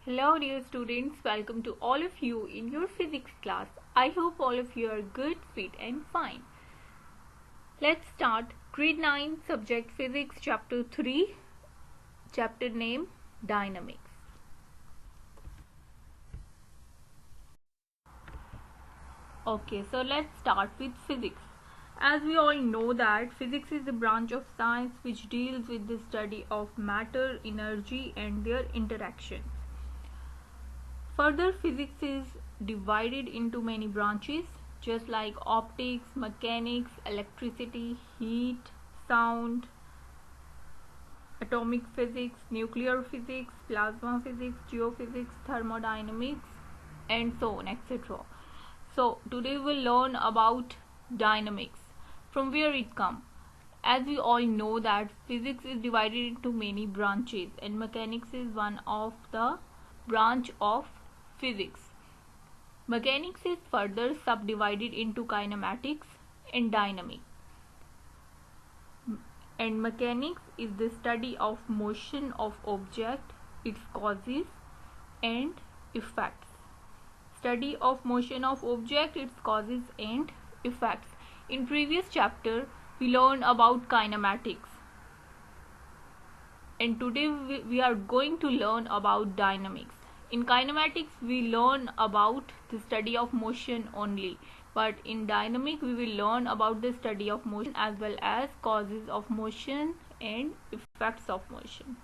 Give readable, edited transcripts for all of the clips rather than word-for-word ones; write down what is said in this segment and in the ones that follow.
Hello dear students, welcome to all of you in your physics class. I hope all of you are good, fit and fine. Let's start grade 9 subject physics chapter 3, chapter name dynamics. Okay, so let's start with physics. As we all know that physics is a branch of science which deals with the study of matter, energy and their interactions. Further, physics is divided into many branches, just like optics, mechanics, electricity, heat, sound, atomic physics, nuclear physics, plasma physics, geophysics, thermodynamics, and so on, etc. So, today we'll learn about dynamics, from where it comes. As we all know that physics is divided into many branches and mechanics is one of the branch of physics. Mechanics is further subdivided into kinematics and dynamics. And mechanics is the study of motion of object, its causes and effects. Study of motion of object, its causes and effects. In previous chapter, we learned about kinematics. And today we are going to learn about dynamics. In kinematics, we learn about the study of motion only. But in dynamic, we will learn about the study of motion as well as causes of motion and effects of motion.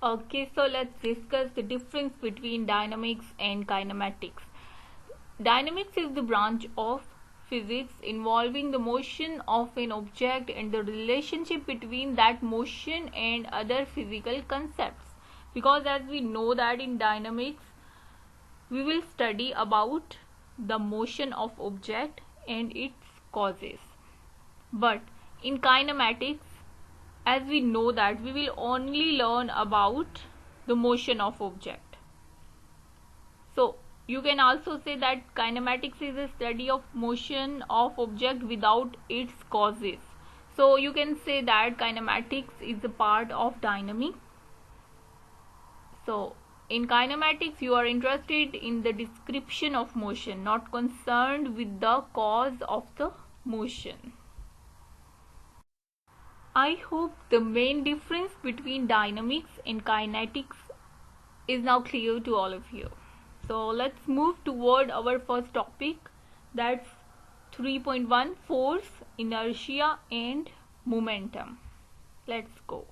Okay, so let's discuss the difference between dynamics and kinematics. Dynamics is the branch of physics involving the motion of an object and the relationship between that motion and other physical concepts. Because as we know that in dynamics, we will study about the motion of object and its causes. But in kinematics, as we know that we will only learn about the motion of object. So you can also say that kinematics is a study of motion of object without its causes. So you can say that kinematics is a part of dynamic. So in kinematics, you are interested in the description of motion, not concerned with the cause of the motion. I hope the main difference between dynamics and kinetics is now clear to all of you. So let's move toward our first topic, that's 3.1 force, inertia and momentum. Let's go.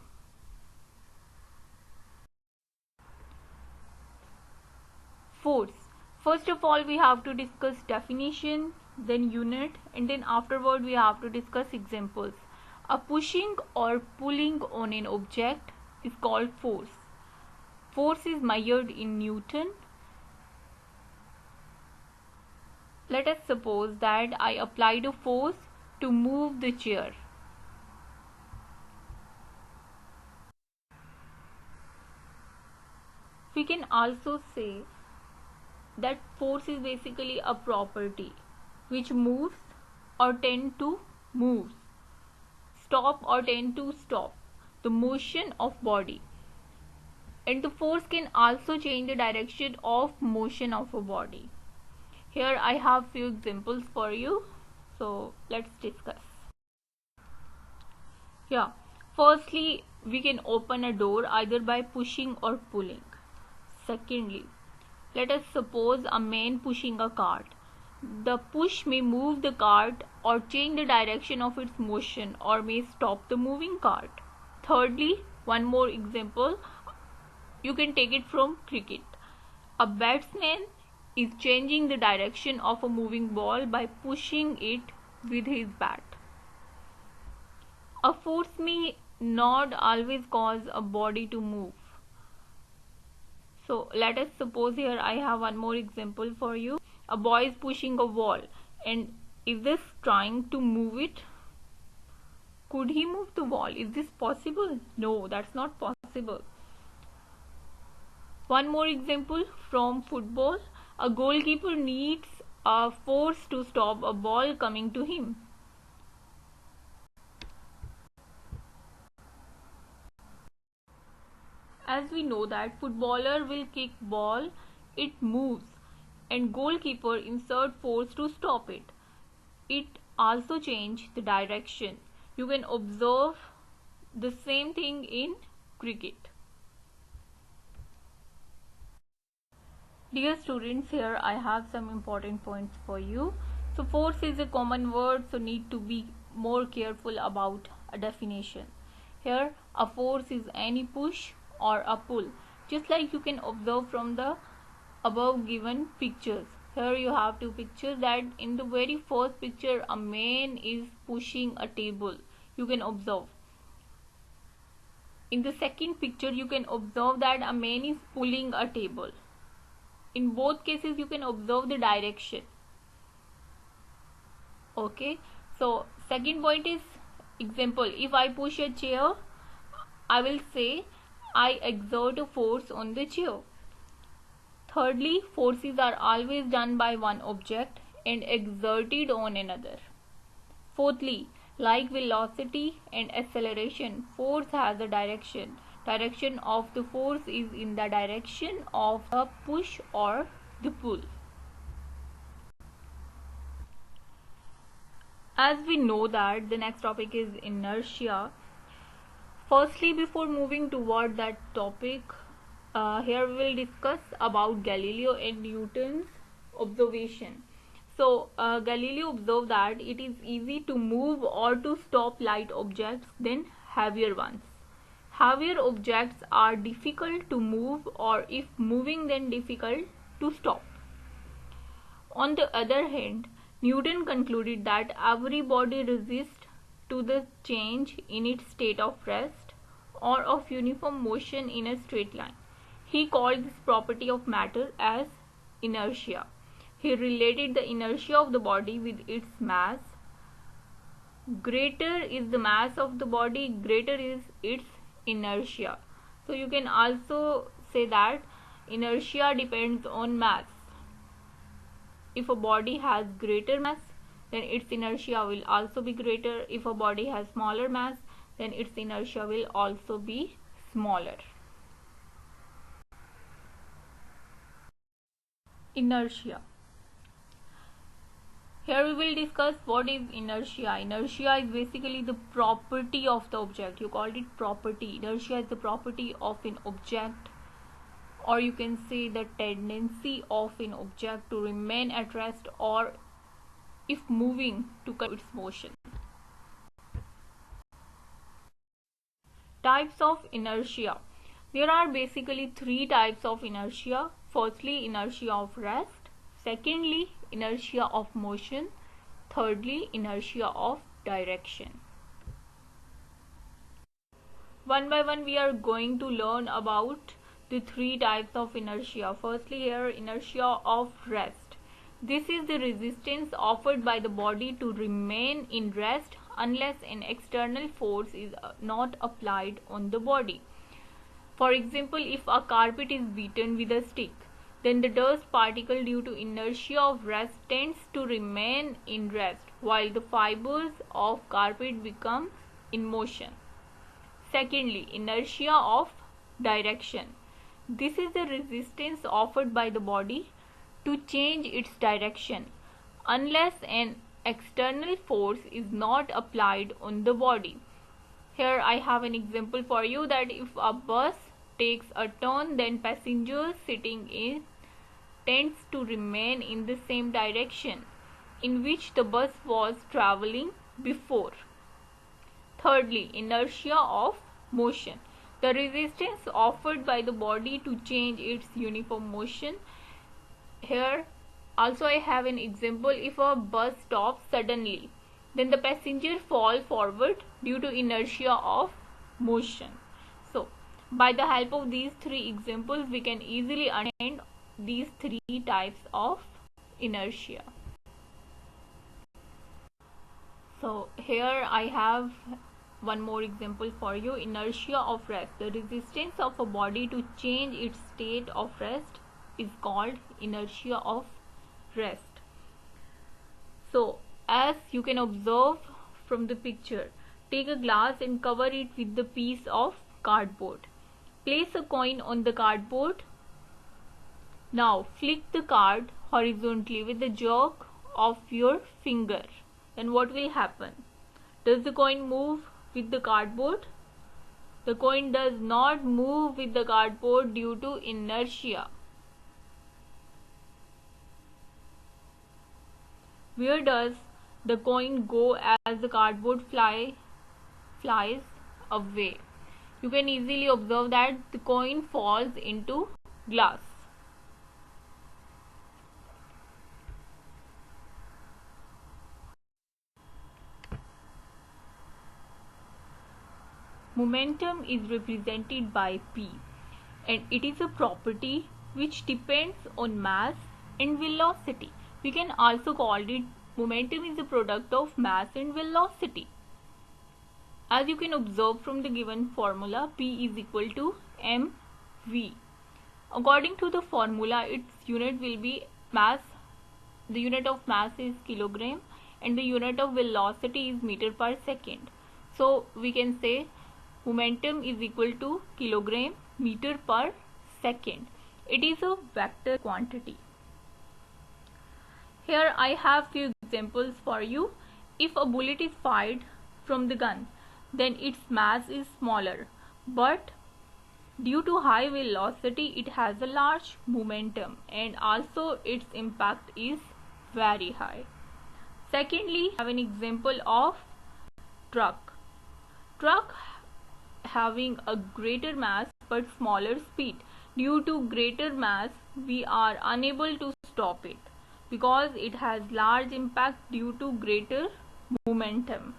Force. First of all, we have to discuss definition, then unit, and then afterward we have to discuss examples. A pushing or pulling on an object is called force. Force is measured in Newton. Let us suppose that I applied a force to move the chair. We can also say that force is basically a property which moves or tend to move, stop or tend to stop the motion of body. And the force can also change the direction of motion of a body. Here I have few examples for you, so let's discuss. Yeah, firstly, we can open a door either by pushing or pulling. Secondly, let us suppose a man pushing a cart. The push may move the cart or change the direction of its motion or may stop the moving cart. Thirdly, one more example, you can take it from cricket. A batsman is changing the direction of a moving ball by pushing it with his bat. A force may not always cause a body to move. So let us suppose here I have one more example for you. A boy is pushing a wall, and is this trying to move it? Could he move the wall? Is this possible? No, that's not possible. One more example from football. A goalkeeper needs a force to stop a ball coming to him. as we know that footballer will kick ball, it moves, and goalkeeper insert force to stop it. It also change the direction. You can observe the same thing in cricket. Dear students, here I have some important points for you. So force is a common word, so need to be more careful about a definition. Here a force is any push or a pull, just like you can observe from the above given pictures. Here you have two pictures that in the very first picture a man is pushing a table. You can observe. In the second picture you can observe that a man is pulling a table. In both cases you can observe the direction. Okay, so second point is example. If I push a chair, I will say I exert a force on the chair. Thirdly, forces are always done by one object and exerted on another. Fourthly, like velocity and acceleration, force has a direction. Direction of the force is in the direction of the push or the pull. As we know that the next topic is inertia. Firstly, before moving toward that topic, here we will discuss about Galileo and Newton's observation. So Galileo observed that it is easy to move or to stop light objects than heavier ones. Heavier objects are difficult to move, or if moving then difficult to stop. On the other hand, Newton concluded that every body resists to the change in its state of rest or of uniform motion in a straight line. He called this property of matter as inertia. He related the inertia of the body with its mass. Greater is the mass of the body, greater is its inertia. So you can also say that inertia depends on mass. If a body has greater mass, then its inertia will also be greater. If a body has smaller mass, then its inertia will also be smaller. Inertia. Here we will discuss what is inertia. Inertia is basically the property of the object. You called it property. Inertia is the property of an object, or you can say the tendency of an object to remain at rest, or if moving to continue its motion. Types of inertia. There are basically three types of inertia. Firstly, inertia of rest. Secondly, inertia of motion. Thirdly, inertia of direction. One by one we are going to learn about the three types of inertia. Firstly, here inertia of rest. This is the resistance offered by the body to remain in rest unless an external force is not applied on the body. For example, if a carpet is beaten with a stick, then the dust particle due to inertia of rest tends to remain in rest while the fibers of carpet become in motion. Secondly, inertia of direction. This is the resistance offered by the body to change its direction unless an external force is not applied on the body. Here I have an example for you that if a bus takes a turn, then passengers sitting in tends to remain in the same direction in which the bus was traveling before. Thirdly, inertia of motion. The resistance offered by the body to change its uniform motion. Here also I have an example. If a bus stops suddenly, then the passenger fall forward due to inertia of motion. So by the help of these three examples, we can easily understand these three types of inertia. So here I have one more example for you. Inertia of rest. The resistance of a body to change its state of rest is called inertia of rest. So as you can observe from the picture, take a glass and cover it with the piece of cardboard. Place a coin on the cardboard. Now flick the card horizontally with a jerk of your finger. Then what will happen? Does the coin move with the cardboard? The coin does not move with the cardboard due to inertia. Where does the coin go as the cardboard flies away? You can easily observe that the coin falls into glass. Momentum is represented by P, and it is a property which depends on mass and velocity. We can also call it momentum is a product of mass and velocity. As you can observe from the given formula, P is equal to mv. According to the formula, its unit will be mass. The unit of mass is kilogram and the unit of velocity is meter per second. So we can say momentum is equal to kilogram meter per second. It is a vector quantity. Here I have few examples for you. If a bullet is fired from the gun, then its mass is smaller, but due to high velocity it has a large momentum and also its impact is very high. Secondly, I have an example of truck. Truck having a greater mass but smaller speed. Due to greater mass, we are unable to stop it because it has large impact due to greater momentum.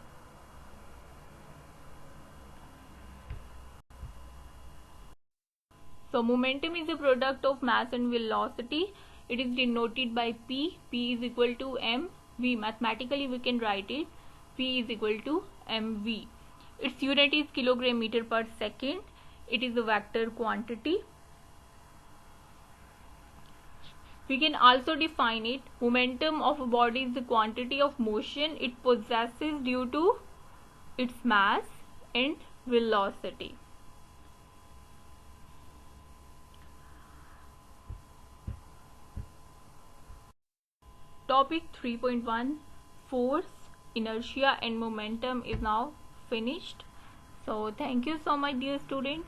So momentum is a product of mass and velocity. It is denoted by P. P is equal to mv. Mathematically we can write it P is equal to mv. Its unit is kilogram meter per second. It is a vector quantity. We can also define it. Momentum of a body is the quantity of motion it possesses due to its mass and velocity. Topic 3.1 Force, inertia and momentum is now finished. So thank you so much dear students.